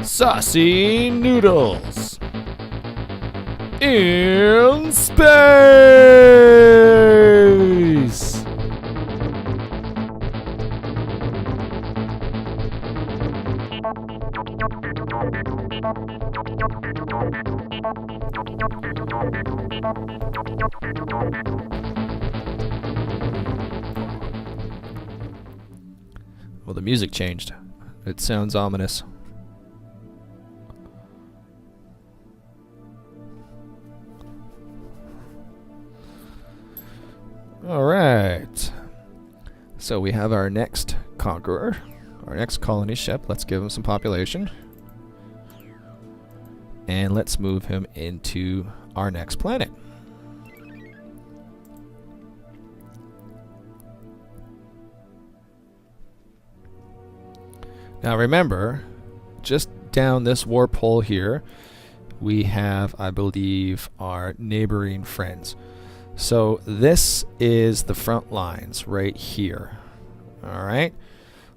Saucy Noodles in space. Well, the music changed. It sounds ominous. All right. So we have our next conqueror, our next colony ship. Let's give him some population. And let's move him into our next planet. Now remember, just down this warp hole here, we have, I believe, our neighboring friends. So this is the front lines right here. Alright?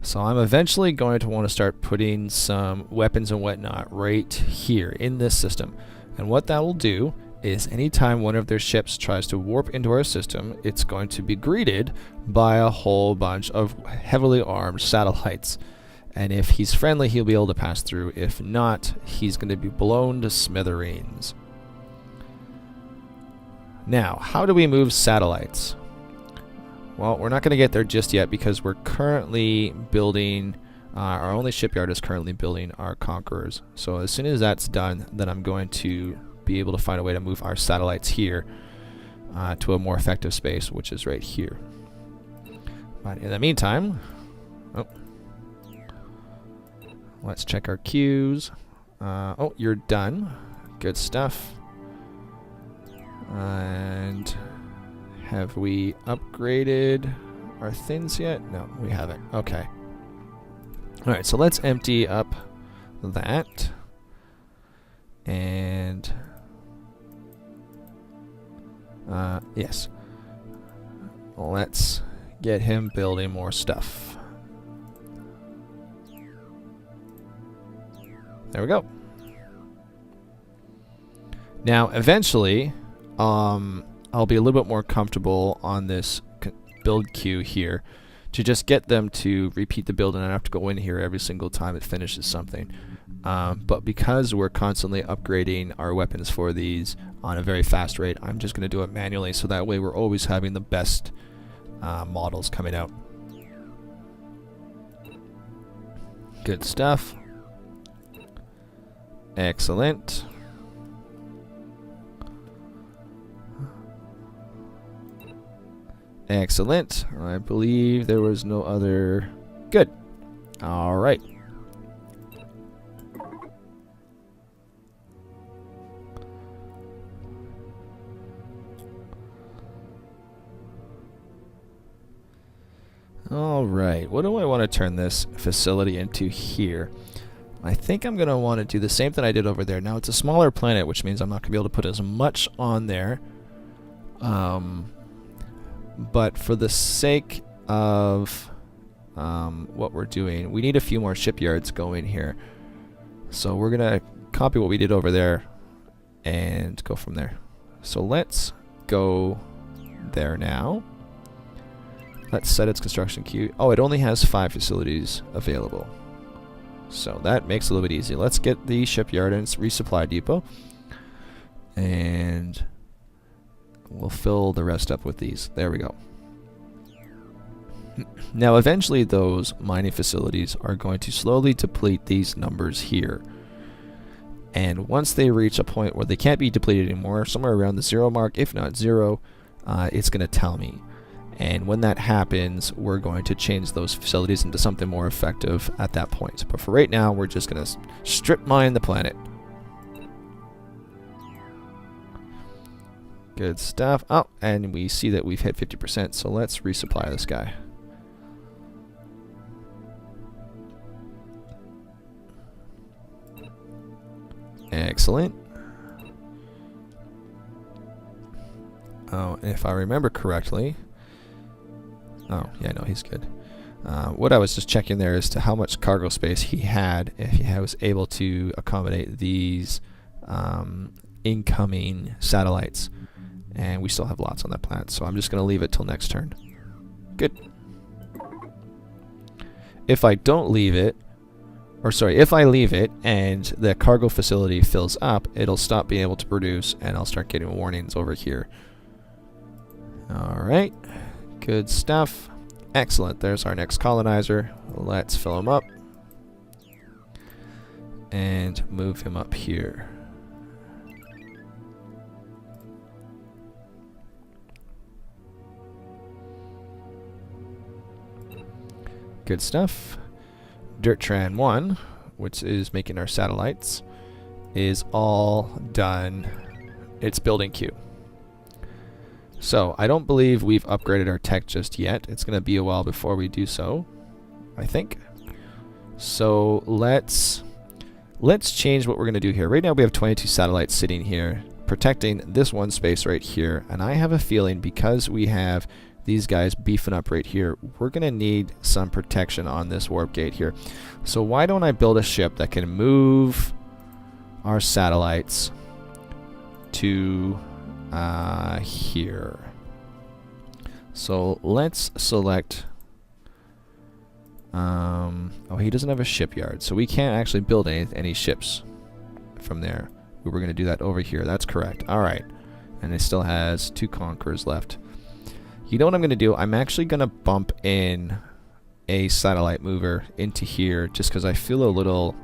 So I'm eventually going to want to start putting some weapons and whatnot right here in this system. And what that will do is anytime one of their ships tries to warp into our system, it's going to be greeted by a whole bunch of heavily armed satellites. And if he's friendly, he'll be able to pass through. If not, he's going to be blown to smithereens. Now, how do we move satellites? Well, we're not going to get there just yet because we're currently building, our only shipyard is currently building our conquerors. So as soon as that's done, then I'm going to be able to find a way to move our satellites here to a more effective space, which is right here. But in the meantime, let's check our queues. Oh, you're done. Good stuff. And have we upgraded our things yet? No, we haven't. Okay. Alright, so let's empty up that. And yes. Let's get him building more stuff. There we go. Now, eventually, I'll be a little bit more comfortable on this build queue here to just get them to repeat the build, and I don't have to go in here every single time it finishes something. But because we're constantly upgrading our weapons for these on a very fast rate, I'm just going to do it manually, so that way we're always having the best models coming out. Good stuff. Excellent. Excellent. I believe there was no other... Good. All right. All right. What do I want to turn this facility into here? I think I'm going to want to do the same thing I did over there. Now, it's a smaller planet, which means I'm not going to be able to put as much on there. But for the sake of what we're doing, we need a few more shipyards going here. So we're going to copy what we did over there and go from there. So let's go there now. Let's set its construction queue. Oh, it only has 5 facilities available. So that makes it a little bit easier. Let's get the shipyard and its resupply depot. And we'll fill the rest up with these. There we go. Now, eventually those mining facilities are going to slowly deplete these numbers here. And once they reach a point where they can't be depleted anymore, somewhere around the 0 mark, if not 0, it's going to tell me. And when that happens, we're going to change those facilities into something more effective at that point. But for right now, we're just going to strip mine the planet. Good stuff. Oh, and we see that we've hit 50%, so let's resupply this guy. Excellent. Oh, and if I remember correctly... Oh, yeah, no, he's good. What I was just checking there as to how much cargo space he had, if he was able to accommodate these incoming satellites. And we still have lots on that planet, so I'm just going to leave it till next turn. Good. If I don't leave it, or sorry, if I leave it and the cargo facility fills up, it'll stop being able to produce, and I'll start getting warnings over here. Alright, good stuff. Excellent, there's our next colonizer. Let's fill him up and move him up here. Good stuff. Dirtran 1, which is making our satellites, is all done. It's building queue. So I don't believe we've upgraded our tech just yet. It's going to be a while before we do so, I think. So let's change what we're going to do here. Right now we have 22 satellites sitting here protecting this one space right here, and I have a feeling because we have these guys beefing up right here, we're going to need some protection on this warp gate here. So why don't I build a ship that can move our satellites to here. So let's select oh, he doesn't have a shipyard, so we can't actually build any ships from there. We were going to do that over here. That's correct. Alright. And it still has 2 conquerors left. You know what I'm going to do? I'm actually going to bump in a satellite mover into here just because I feel a little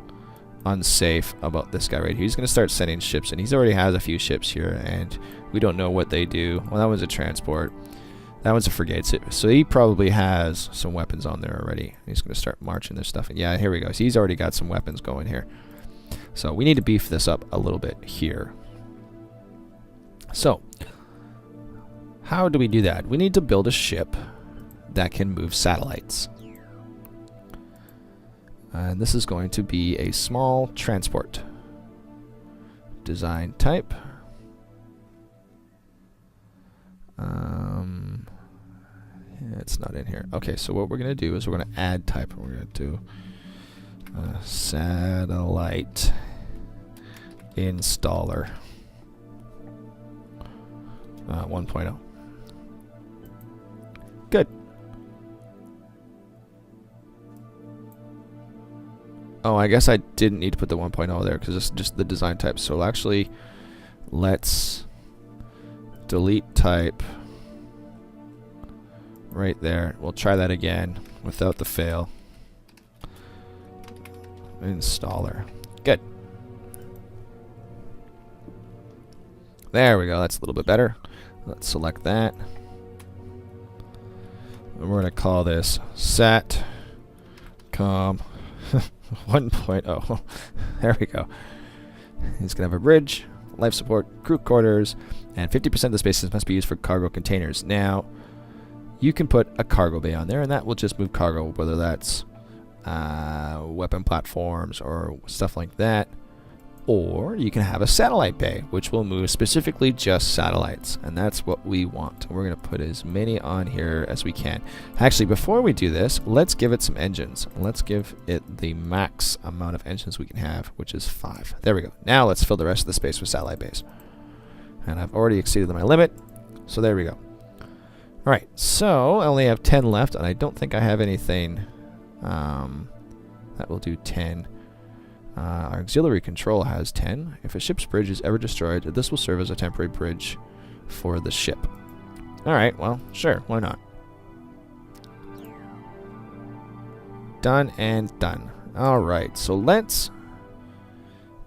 unsafe about this guy right here. He's going to start sending ships, and he already has a few ships here, and we don't know what they do. Well, that was a transport. That one's a frigate. So he probably has some weapons on there already. He's going to start marching this stuff. And yeah, here we go. So he's already got some weapons going here. So we need to beef this up a little bit here. So how do we do that? We need to build a ship that can move satellites. And this is going to be a small transport. Design type. It's not in here. Okay, so what we're going to do is we're going to add type. We're going to do satellite installer 1.0. Good. Oh, I guess I didn't need to put the 1.0 there because it's just the design type. So actually, let's delete type right there. We'll try that again without the fail. Installer. Good. There we go. That's a little bit better. Let's select that. And we're going to call this SATCOM 1.0. There we go. He's going to have a bridge, life support, crew quarters, and 50% of the spaces must be used for cargo containers. Now, you can put a cargo bay on there, and that will just move cargo, whether that's weapon platforms or stuff like that. Or you can have a satellite bay, which will move specifically just satellites, and that's what we want. We're going to put as many on here as we can. Actually, before we do this, let's give it some engines. Let's give it the max amount of engines we can have, which is 5. There we go. Now let's fill the rest of the space with satellite bays. And I've already exceeded my limit, so there we go. Alright, so I only have 10 left, and I don't think I have anything that will do 10. Our auxiliary control has 10. If a ship's bridge is ever destroyed, this will serve as a temporary bridge for the ship. Alright, well, sure, why not? Done and done. Alright, so let's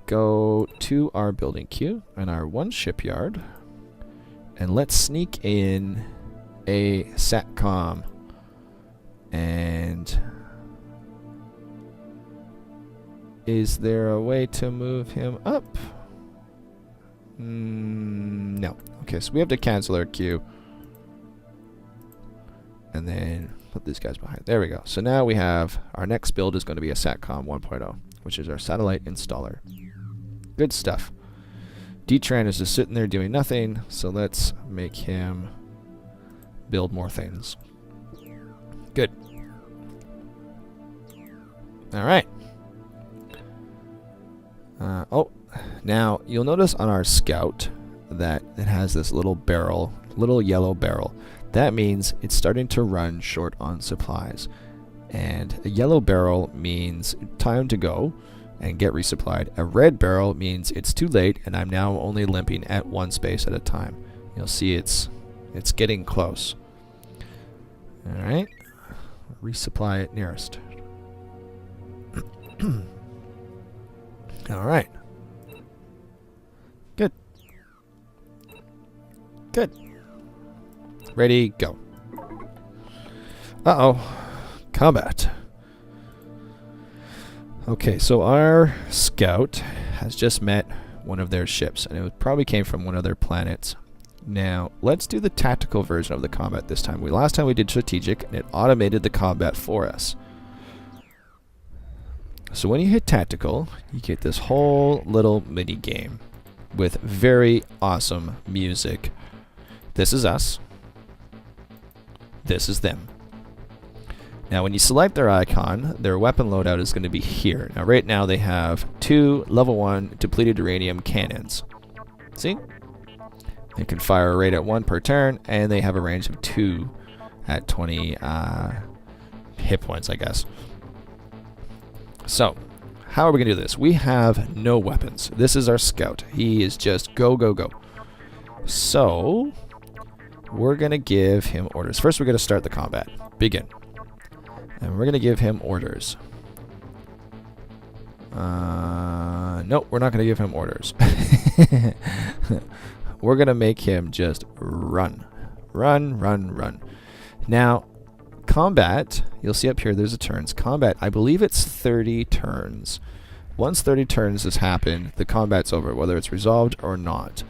go to our building queue and our one shipyard, and let's sneak in a SATCOM and... Is there a way to move him up? No. Okay, so we have to cancel our queue. And then put these guys behind. There we go. So now we have our next build is going to be a SATCOM 1.0, which is our satellite installer. Good stuff. D-Tran is just sitting there doing nothing, so let's make him build more things. Good. Alright. Oh, now you'll notice on our scout that it has this little barrel, little yellow barrel. That means it's starting to run short on supplies. And a yellow barrel means time to go and get resupplied. A red barrel means it's too late and I'm now only limping at one space at a time. You'll see it's getting close. Alright. Resupply it nearest. Alright. Good. Good. Ready, go. Uh-oh. Combat. Okay, so our scout has just met one of their ships, and it probably came from one of their planets. Now, let's do the tactical version of the combat this time. Last time we did strategic, and it automated the combat for us. So when you hit tactical, you get this whole little mini game with very awesome music. This is us. This is them. Now when you select their icon, their weapon loadout is going to be here. Now right now they have 2 level 1 depleted uranium cannons. See? They can fire a rate at 1 per turn, and they have a range of 2 at 20 hit points, I guess. So, how are we going to do this? We have no weapons. This is our scout. He is just go, go, go. So, we're going to give him orders. First, we're going to start the combat. Begin. And we're going to give him orders. Nope, we're not going to give him orders. We're going to make him just run. Run, run, run. Now, combat, you'll see up here there's a turns. Combat, I believe it's 30 turns. Once 30 turns has happened, the combat's over, whether it's resolved or not.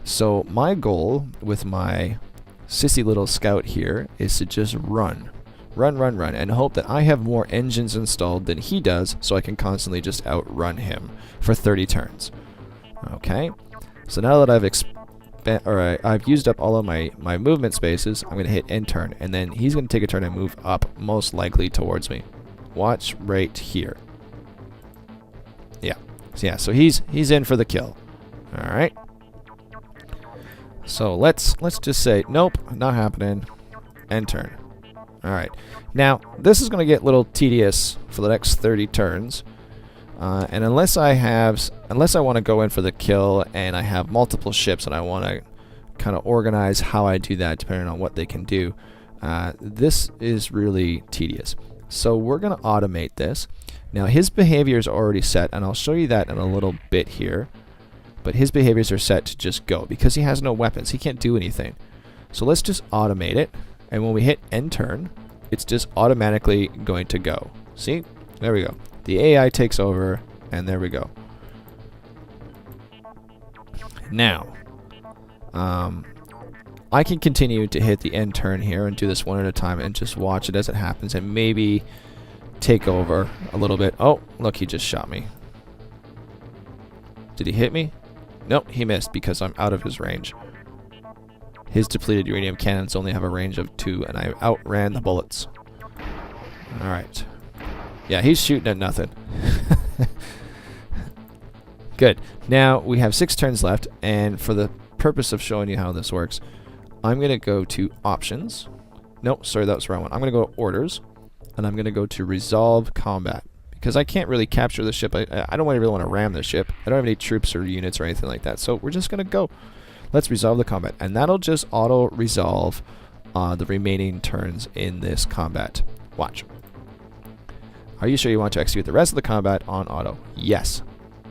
So my goal with my sissy little scout here is to just run. Run, run, run, and hope that I have more engines installed than he does, so I can constantly just outrun him for 30 turns. Okay, so now that I've used up all of my movement spaces, I'm going to hit end turn, and then he's going to take a turn and move up, most likely towards me. Watch right here. Yeah, so he's in for the kill. All right. So let's just say nope, not happening. End turn. Alright, now this is going to get a little tedious for the next 30 turns, and unless I want to go in for the kill and I have multiple ships and I want to kind of organize how I do that depending on what they can do, this is really tedious. So we're going to automate this. Now his behavior is already set, and I'll show you that in a little bit here, but his behaviors are set to just go because he has no weapons. He can't do anything. So let's just automate it. And when we hit end turn, it's just automatically going to go. See? There we go. The AI takes over, and there we go. Now, I can continue to hit the end turn here and do this one at a time and just watch it as it happens and maybe take over a little bit. Oh, look, he just shot me. Did he hit me? Nope, he missed because I'm out of his range. His depleted uranium cannons only have a range of 2, and I outran the bullets. Alright. Yeah, he's shooting at nothing. Good. Now, we have 6 turns left, and for the purpose of showing you how this works, I'm going to go to Options. Nope, sorry, that was the wrong one. I'm going to go to Orders, and I'm going to go to Resolve Combat. Because I can't really capture the ship. I don't really want to ram the ship. I don't have any troops or units or anything like that, so we're just going to go. Let's resolve the combat, and that'll just auto-resolve the remaining turns in this combat. Watch. Are you sure you want to execute the rest of the combat on auto? Yes.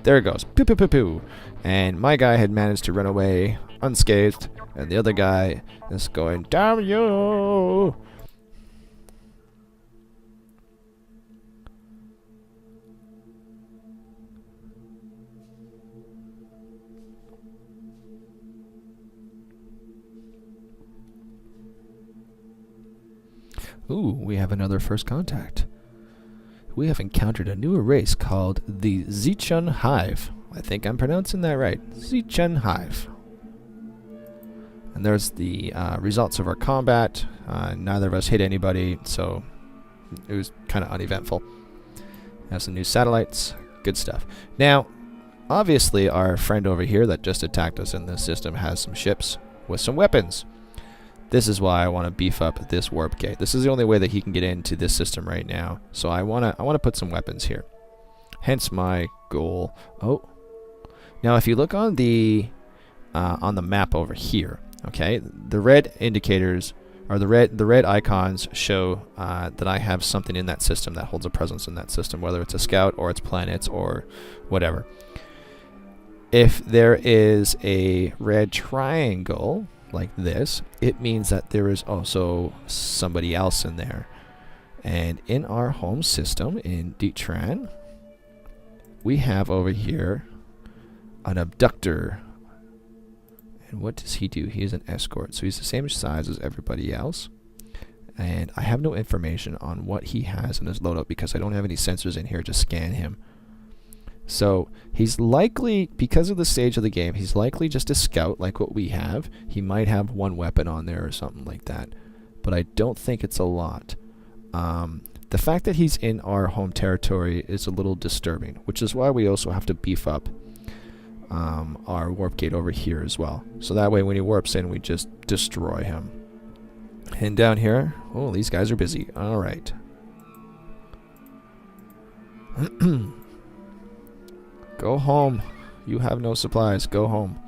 There it goes. Pew, pew, pew, pew. And my guy had managed to run away unscathed, and the other guy is going, damn you! Ooh, we have another first contact. We have encountered a newer race called the Zichun Hive. I think I'm pronouncing that right. Zichun Hive. And there's the results of our combat. Neither of us hit anybody, so it was kind of uneventful. Have some new satellites. Good stuff. Now, obviously, our friend over here that just attacked us in this system has some ships with some weapons. This is why I want to beef up this warp gate. This is the only way that he can get into this system right now. So I want to put some weapons here. Hence my goal. Oh, now if you look on the map over here, okay, the red indicators or the red icons show that I have something in that system that holds a presence in that system, whether it's a scout or it's planets or whatever. If there is a red triangle like this, it means that there is also somebody else in there. And in our home system in Detran, we have over here an abductor. And what does he do? He is an escort, so he's the same size as everybody else. And I have no information on what he has in his loadout because I don't have any sensors in here to scan him. So he's likely, because of the stage of the game, he's likely just a scout like what we have. He might have one weapon on there or something like that, but I don't think it's a lot. The fact that he's in our home territory is a little disturbing, which is why we also have to beef up our warp gate over here as well. So that way when he warps in, we just destroy him. And down here, oh, these guys are busy. All right. Go home. You have no supplies. Go home.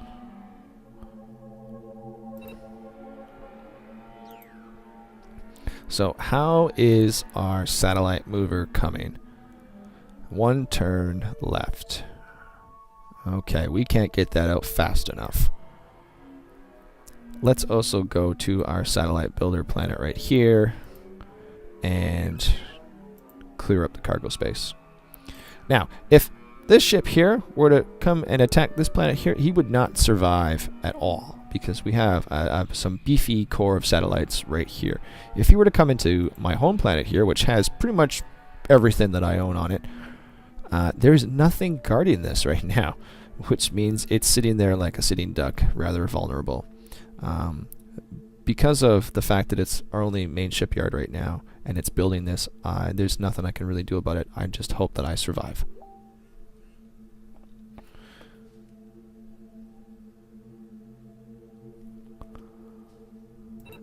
So how is our satellite mover coming? One turn left. Okay, we can't get that out fast enough. Let's also go to our satellite builder planet right here and clear up the cargo space. Now, if this ship here were to come and attack this planet here, he would not survive at all because we have some beefy core of satellites right here. If he were to come into my home planet here, which has pretty much everything that I own on it, there's nothing guarding this right now, which means it's sitting there like a sitting duck, rather vulnerable. Because of the fact that it's our only main shipyard right now and it's building this, there's nothing I can really do about it. I just hope that I survive.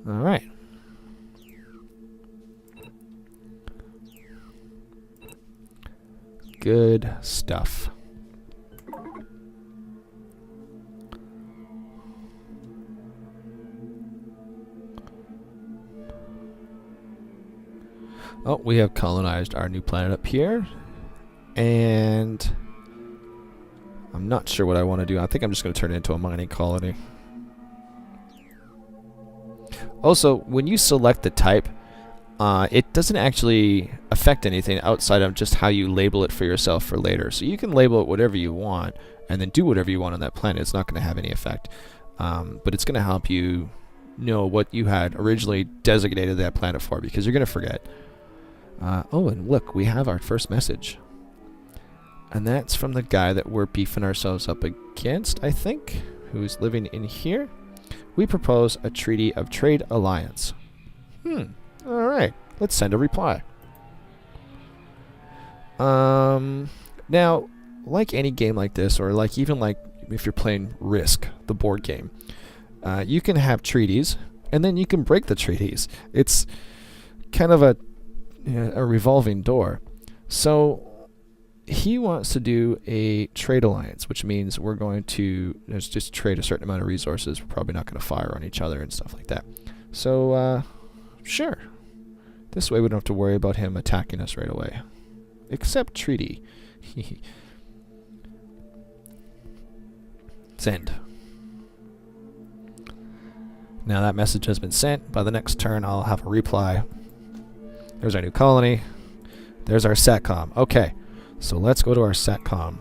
All right. Good stuff. Oh, we have colonized our new planet up here. And I'm not sure what I want to do. I think I'm just going to turn it into a mining colony. Also, when you select the type, it doesn't actually affect anything outside of just how you label it for yourself for later. So you can label it whatever you want and then do whatever you want on that planet. It's not going to have any effect. But it's going to help you know what you had originally designated that planet for because you're going to forget. Oh, and look, we have our first message. And that's from the guy that we're beefing ourselves up against, I think, who's living in here. We propose a treaty of trade alliance. Alright, let's send a reply. Now, like any game like this, or like even like if you're playing Risk, the board game, you can have treaties, and then you can break the treaties. It's kind of a revolving door. So he wants to do a trade alliance, which means we're going to just trade a certain amount of resources. We're probably not going to fire on each other and stuff like that. So, sure. This way we don't have to worry about him attacking us right away. Accept treaty. Send. Now that message has been sent. By the next turn, I'll have a reply. There's our new colony. There's our SATCOM. Okay. So let's go to our SATCOM.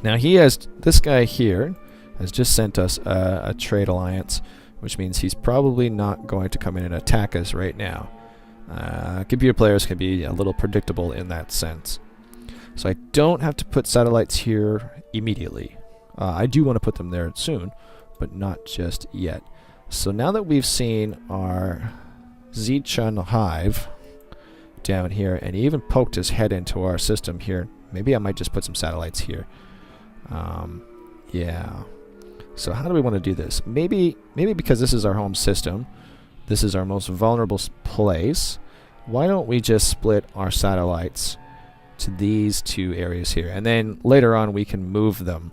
Now this guy here has just sent us a trade alliance, which means he's probably not going to come in and attack us right now. Computer players can be a little predictable in that sense. So I don't have to put satellites here immediately. I do want to put them there soon, but not just yet. So now that we've seen our Zichun hive, down here, and he even poked his head into our system here. Maybe I might just put some satellites here. Yeah. So how do we want to do this? Maybe because this is our home system, this is our most vulnerable place, why don't we just split our satellites to these two areas here, and then later on we can move them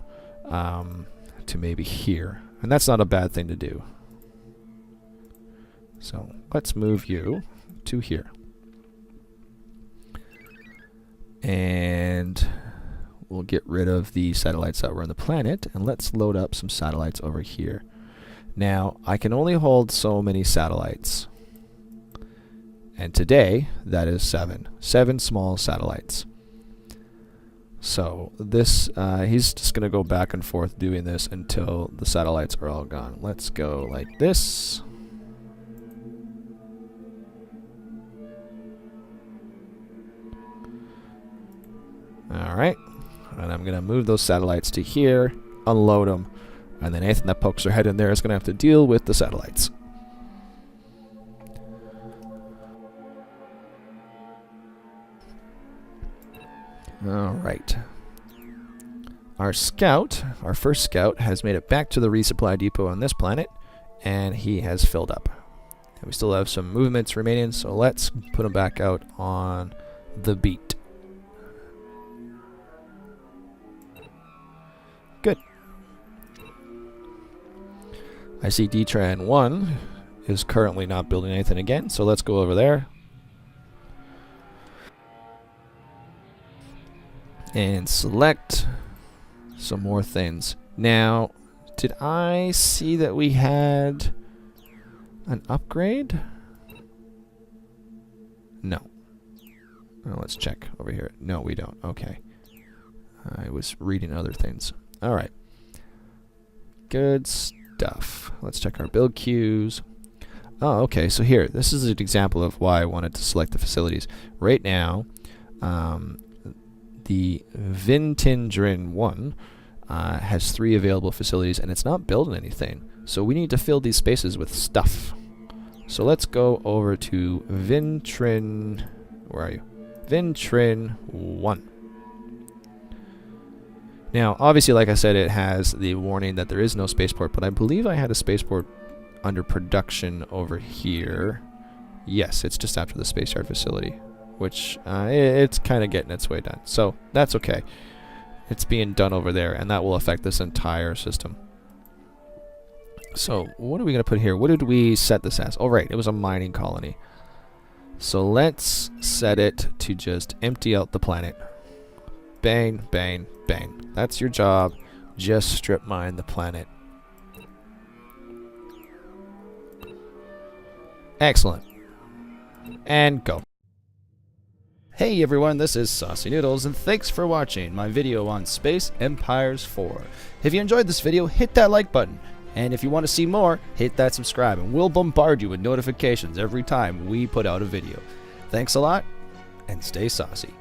to maybe here. And that's not a bad thing to do. So let's move you to here. And we'll get rid of the satellites that were on the planet, and let's load up some satellites over here. Now, I can only hold so many satellites. And today, that is 7. 7 small satellites. So this, he's just going to go back and forth doing this until the satellites are all gone. Let's go like this. Alright. And I'm going to move those satellites to here, unload them, and then anything that pokes their head in there is going to have to deal with the satellites. Alright. Our scout, our first scout, has made it back to the resupply depot on this planet, and he has filled up. And we still have some movements remaining, so let's put him back out on the beat. Good. I see DTran 1 is currently not building anything again, so let's go over there. And select some more things. Now, did I see that we had an upgrade? No. Oh, let's check over here. No, we don't. Okay. I was reading other things. Alright. Good stuff. Let's check our build queues. Oh, okay. So here, this is an example of why I wanted to select the facilities. Right now, the Vintindrin 1 has 3 available facilities, and it's not building anything. So we need to fill these spaces with stuff. So let's go over to Vintrin... Where are you? Vintrin 1. Now, obviously, like I said, it has the warning that there is no spaceport, but I believe I had a spaceport under production over here. Yes, it's just after the space yard facility, which it's kind of getting its way done. So that's okay. It's being done over there, and that will affect this entire system. So what are we going to put here? What did we set this as? Oh, right, it was a mining colony. So let's set it to just empty out the planet. Bang, bang, bang. That's your job. Just strip mine the planet. Excellent. And go. Hey everyone, this is SaucyNoodles, and thanks for watching my video on Space Empires 4. If you enjoyed this video, hit that like button. And if you want to see more, hit that subscribe, and we'll bombard you with notifications every time we put out a video. Thanks a lot, and stay saucy.